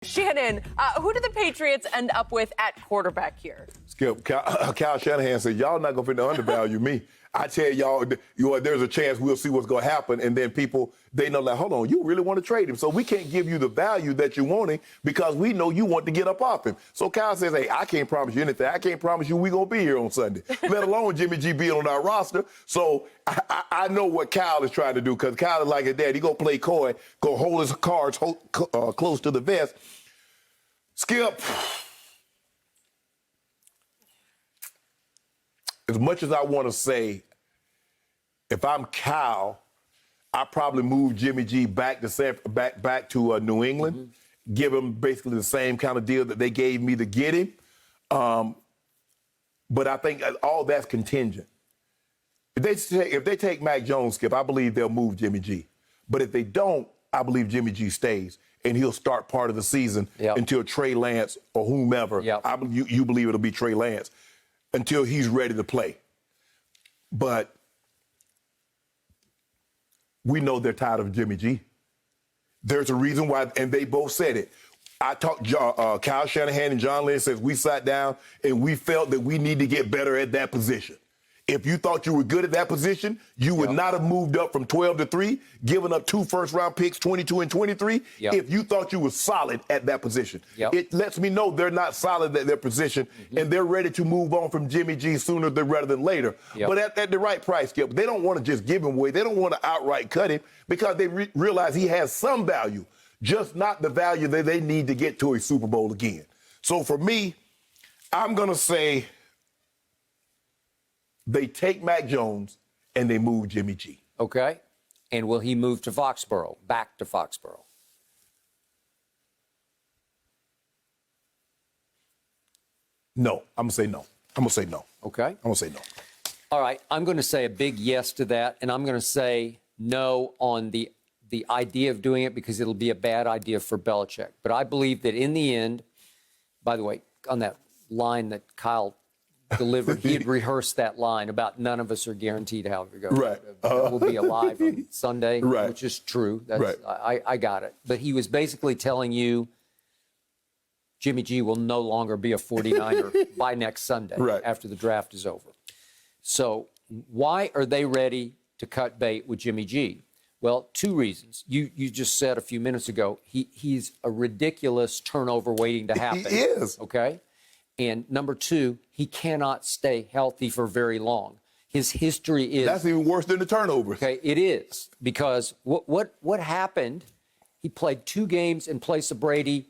Shannon, who did the Patriots end up with at quarterback here? Skip, Kyle Shanahan said, y'all not going to undervalue me. I tell y'all, there's a chance we'll see what's going to happen. And then people, they know, like, hold on, you really want to trade him. So we can't give you the value that you're wanting because we know you want to get up off him. So Kyle says, hey, I can't promise you anything. I can't promise you we're going to be here on Sunday, let alone Jimmy G being on our roster. So I know what Kyle is trying to do because Kyle is like his dad. He going to play coy, go hold his cards close to the vest. Skip, as much as I want to say, if I'm Kyle, I probably move Jimmy G back to New England, give him basically the same kind of deal that they gave me to get him. But I think all that's contingent. If they take Mac Jones, Skip, I believe they'll move Jimmy G. But if they don't, I believe Jimmy G stays, and he'll start part of the season until Trey Lance or whomever. You believe it'll be Trey Lance until he's ready to play. But we know they're tired of Jimmy G. There's a reason why, and they both said it. I talked Kyle Shanahan and John Lynch says we sat down and we felt that we need to get better at that position. If you thought you were good at that position, you would not have moved up from 12-3, giving up 2 first-round picks, 22 and 23, if you thought you were solid at that position. It lets me know they're not solid at their position, and they're ready to move on from Jimmy G sooner rather than later. But at the right price, Skip, they don't want to just give him away. They don't want to outright cut him because they realize he has some value, just not the value that they need to get to a Super Bowl again. So for me, I'm going to say they take Mac Jones and they move Jimmy G. Okay. And will he move to Foxborough, back to Foxborough? No. I'm going to say no. I'm going to say no. Okay. I'm going to say no. All right. I'm going to say a big yes to that, and I'm going to say no on the idea of doing it because it'll be a bad idea for Belichick. But I believe that in the end, by the way, on that line that Kyle delivered, he had rehearsed that line about none of us are guaranteed how it goes. Right. We'll be alive on Sunday, right. which is true. That's, I got it. But he was basically telling you Jimmy G will no longer be a 49er by next Sunday after the draft is over. So why are they ready to cut bait with Jimmy G? Well, 2 reasons. You just said a few minutes ago, he's a ridiculous turnover waiting to happen. He is. Okay? And number 2, he cannot stay healthy for very long. His history is... That's even worse than the turnovers. Okay, it is. Because what happened, he played 2 games in place of Brady,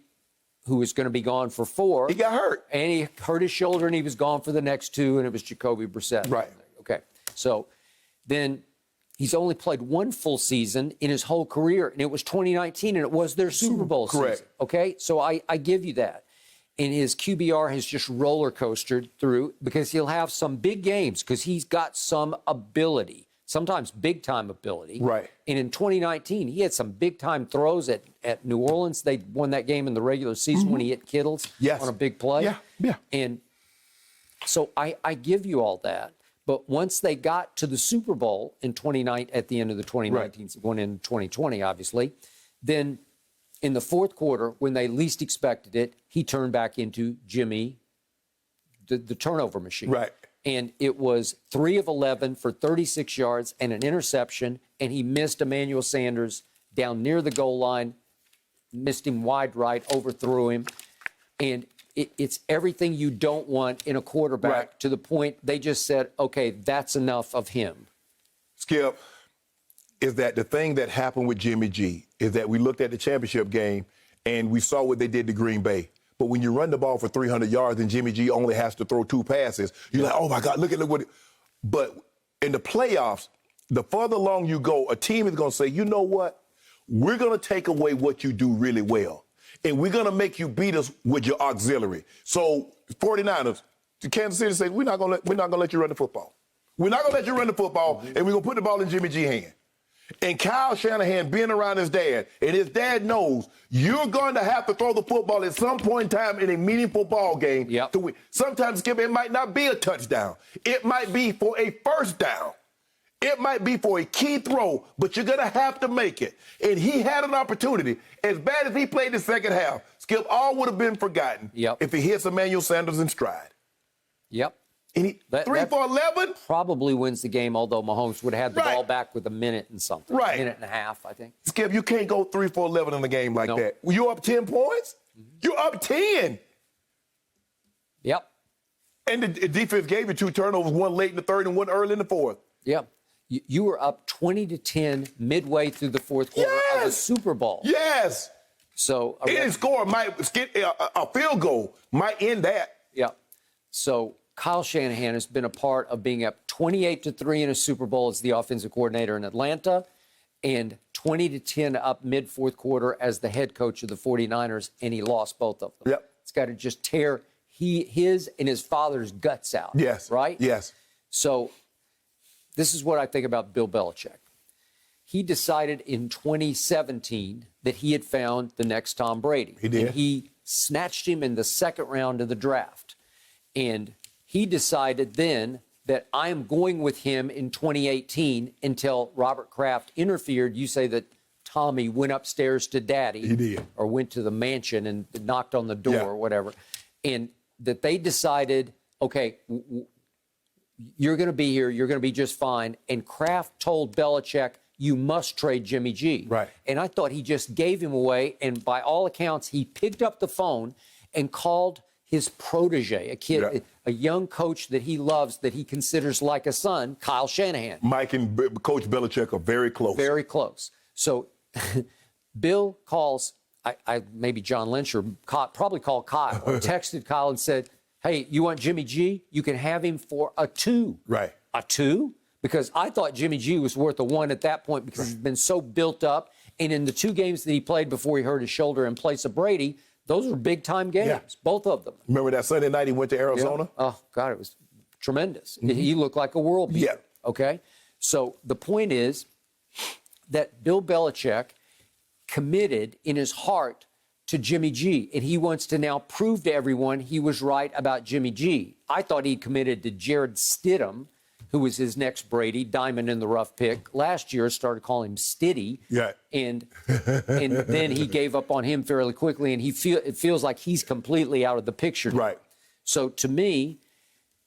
who was going to be gone for 4. He got hurt. And he hurt his shoulder, and he was gone for the next 2, and it was Jacoby Brissett. Right. Okay, so then he's only played 1 full season in his whole career, and it was 2019, and it was their Super Bowl season. Okay, so I give you that. And his QBR has just roller coastered through because he'll have some big games because he's got some ability, sometimes big time ability. Right. And in 2019, he had some big time throws at New Orleans. They won that game in the regular season when he hit Kittles on a big play. Yeah. And so I give you all that. But once they got to the Super Bowl in 2019, at the end of the 2019, going into 2020, obviously, then in the 4th quarter, when they least expected it, he turned back into Jimmy, the turnover machine. Right. And it was 3 of 11 for 36 yards and an interception, and he missed Emmanuel Sanders down near the goal line, missed him wide right, overthrew him. And it's everything you don't want in a quarterback to the point they just said, okay, that's enough of him. Skip, is that the thing that happened with Jimmy G is that we looked at the championship game and we saw what they did to Green Bay. But when you run the ball for 300 yards and Jimmy G only has to throw 2 passes, you're like, oh, my God, look what – but in the playoffs, the further along you go, a team is going to say, you know what? We're going to take away what you do really well, and we're going to make you beat us with your auxiliary. So 49ers, Kansas City says, we're not going to let you run the football. We're not going to let you run the football, and we're going to put the ball in Jimmy G's hand. And Kyle Shanahan being around his dad, and his dad knows you're going to have to throw the football at some point in time in a meaningful ball game to win. Sometimes, Skip, it might not be a touchdown. It might be for a first down. It might be for a key throw, but you're going to have to make it. And he had an opportunity. As bad as he played the second half, Skip, all would have been forgotten if he hits Emmanuel Sanders in stride. Yep. And he, 3 for 11? Probably wins the game, although Mahomes would have had the ball back with a minute and something. Right. A minute and a half, I think. Skip, you can't go 3 for 11 in a game like that. You're up 10 points? You're up 10. Yep. And the defense gave you 2 turnovers, 1 late in the third and 1 early in the fourth. Yep. You were up 20-10 midway through the fourth quarter of the Super Bowl. Yes. So any score might a field goal might end that. Yeah. So Kyle Shanahan has been a part of being up 28-3 in a Super Bowl as the offensive coordinator in Atlanta, and 20-10 up mid-fourth quarter as the head coach of the 49ers, and he lost both of them. Yep. It's got to just tear his and his father's guts out. Yes. Right? Yes. So this is what I think about Bill Belichick. He decided in 2017 that he had found the next Tom Brady. He did. And he snatched him in the second round of the draft. And he decided then that I am going with him in 2018 until Robert Kraft interfered. You say that Tommy went upstairs to Daddy. He did. Or went to the mansion and knocked on the door or whatever. And that they decided, okay, you're going to be here. You're going to be just fine. And Kraft told Belichick, you must trade Jimmy G. Right. And I thought he just gave him away. And by all accounts, he picked up the phone and called his protege, a kid, a young coach that he loves, that he considers like a son, Kyle Shanahan. Mike and Coach Belichick are very close. Very close. So Bill calls, maybe John Lynch or probably called Kyle, or texted Kyle and said, hey, you want Jimmy G? You can have him for a 2. Right. A 2? Because I thought Jimmy G was worth a 1 at that point because he's been so built up. And in the 2 games that he played before he hurt his shoulder in place of Brady, those were big-time games, both of them. Remember that Sunday night he went to Arizona? Yeah. Oh, God, it was tremendous. He looked like a world beater. Yeah. Okay? So the point is that Bill Belichick committed in his heart to Jimmy G, and he wants to now prove to everyone he was right about Jimmy G. I thought he committed to Jared Stidham, who was his next Brady, diamond in the rough pick. Last year, started calling him Stiddy. Yeah. And then he gave up on him fairly quickly, and it feels like he's completely out of the picture. Right. So to me,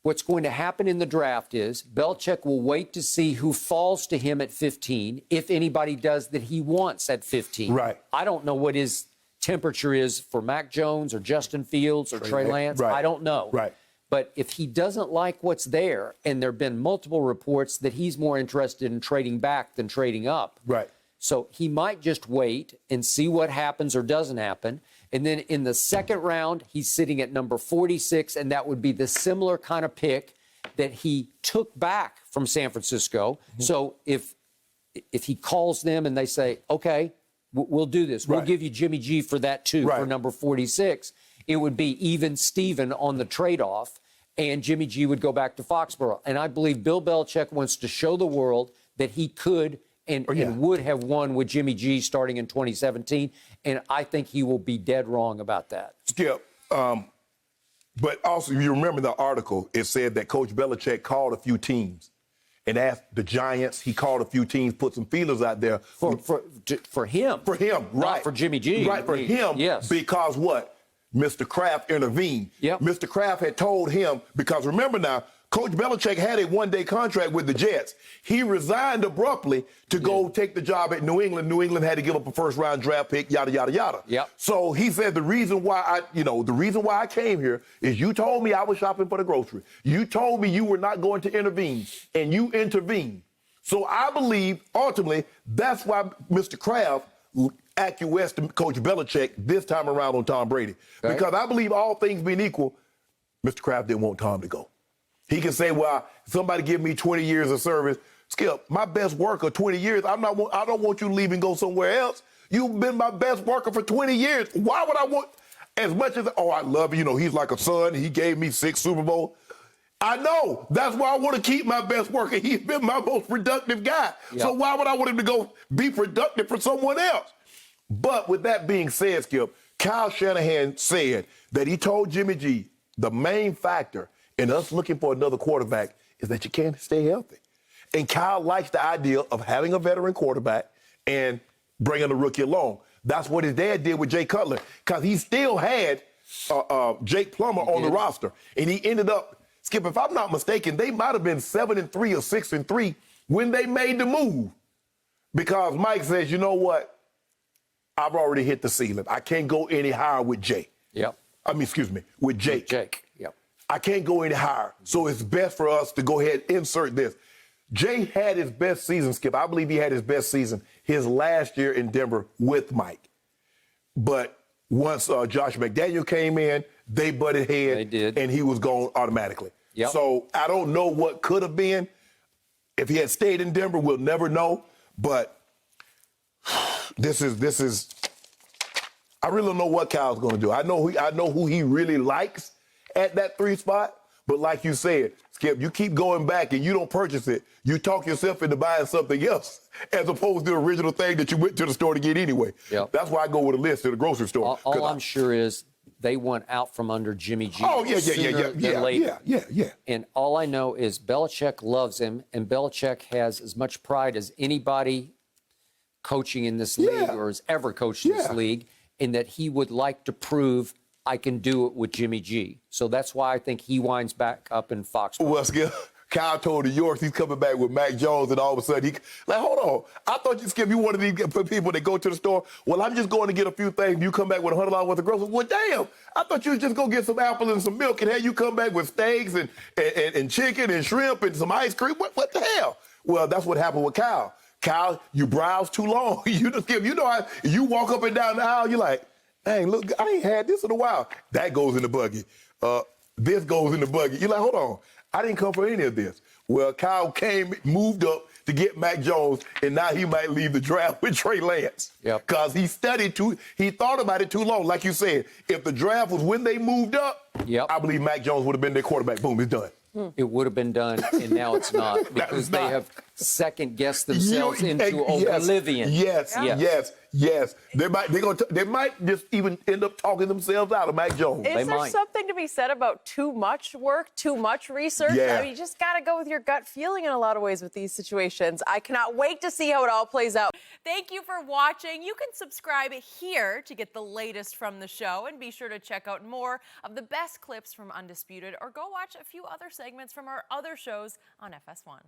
what's going to happen in the draft is Belichick will wait to see who falls to him at 15, if anybody does that he wants at 15. Right. I don't know what his temperature is for Mac Jones or Justin Fields or Trey Lance. Right. I don't know. Right. But if he doesn't like what's there, and there have been multiple reports that he's more interested in trading back than trading up. Right. So he might just wait and see what happens or doesn't happen. And then in the second round, he's sitting at number 46, and that would be the similar kind of pick that he took back from San Francisco. So if he calls them and they say, okay, we'll do this. We'll give you Jimmy G for that too, for number 46. It would be even Steven on the trade-off, and Jimmy G would go back to Foxborough. And I believe Bill Belichick wants to show the world that he could and would have won with Jimmy G starting in 2017. And I think he will be dead wrong about that. Skip, but also, you remember the article, it said that Coach Belichick called a few teams and asked the Giants. He called a few teams, put some feelers out there. For him. For him, right. Not for Jimmy G. Right, for him. Yes. Because what? Mr. Kraft intervened. Yep. Mr. Kraft had told him, because remember now, Coach Belichick had a one-day contract with the Jets. He resigned abruptly to go take the job at New England. New England had to give up a first-round draft pick, yada, yada, yada. Yep. So he said the reason why I came here is you told me I was shopping for the grocery. You told me you were not going to intervene, and you intervened. So I believe, ultimately, that's why Mr. Kraft acquiesced to Coach Belichick this time around on Tom Brady. Okay. Because I believe all things being equal, Mr. Kraft didn't want Tom to go. He can say, well, somebody give me 20 years of service. Skip, my best worker 20 years, I don't want you to leave and go somewhere else. You've been my best worker for 20 years. Why would I want, as much as, I love you, he's like a son. He gave me 6 Super Bowls. I know. That's why I want to keep my best worker. He's been my most productive guy. Yep. So why would I want him to go be productive for someone else? But with that being said, Skip, Kyle Shanahan said that he told Jimmy G the main factor in us looking for another quarterback is that you can't stay healthy. And Kyle likes the idea of having a veteran quarterback and bringing a rookie along. That's what his dad did with Jay Cutler, because he still had Jake Plummer on the roster. And he ended up, Skip, if I'm not mistaken, they might have been 7-3 or 6-3 when they made the move. Because Mike says, you know what? I've already hit the ceiling. I can't go any higher with Jay. Yep. With Jake. Yep. I can't go any higher. So it's best for us to go ahead and insert this. Jay had his best season, Skip. I believe he had his best season his last year in Denver with Mike. But once Josh McDaniel came in, they butted heads. They did. And he was gone automatically. Yep. So I don't know what could have been. If he had stayed in Denver, we'll never know. But this is. I really don't know what Kyle's going to do. I know who he really likes at that 3 spot. But like you said, Skip, you keep going back and you don't purchase it. You talk yourself into buying something else as opposed to the original thing that you went to the store to get anyway. Yep. That's why I go with a list to the grocery store. All I'm sure is they went out from under Jimmy G. Oh, yeah. And all I know is Belichick loves him, and Belichick has as much pride as anybody coaching in this league or has ever coached in this league, in that he would like to prove I can do it with Jimmy G. So that's why I think he winds back up in Foxborough. Well, Skip, Kyle told the Yorks he's coming back with Mac Jones, and all of a sudden hold on. I thought you, Skip, you one of these people that go to the store. Well, I'm just going to get a few things. You come back with $100 worth of groceries. Well, damn, I thought you was just going to get some apples and some milk, and have you come back with steaks and chicken and shrimp and some ice cream. What the hell? Well, that's what happened with Kyle. Kyle, you browse too long. You walk up and down the aisle, you're like, dang, look, I ain't had this in a while. That goes in the buggy. This goes in the buggy. You're like, hold on. I didn't come for any of this. Well, Kyle moved up to get Mac Jones, and now he might leave the draft with Trey Lance. Yep. Because he thought about it too long. Like you said, if the draft was when they moved up, I believe Mac Jones would have been their quarterback. Boom, it's done. It would have been done, and now it's not, because they have second-guessed themselves into oblivion. Yes. They might just even end up talking themselves out of Mac Jones. Is there something to be said about too much work, too much research? Yeah. I mean, you just got to go with your gut feeling in a lot of ways with these situations. I cannot wait to see how it all plays out. Thank you for watching. You can subscribe here to get the latest from the show, and be sure to check out more of the best clips from Undisputed, or go watch a few other segments from our other shows on FS1.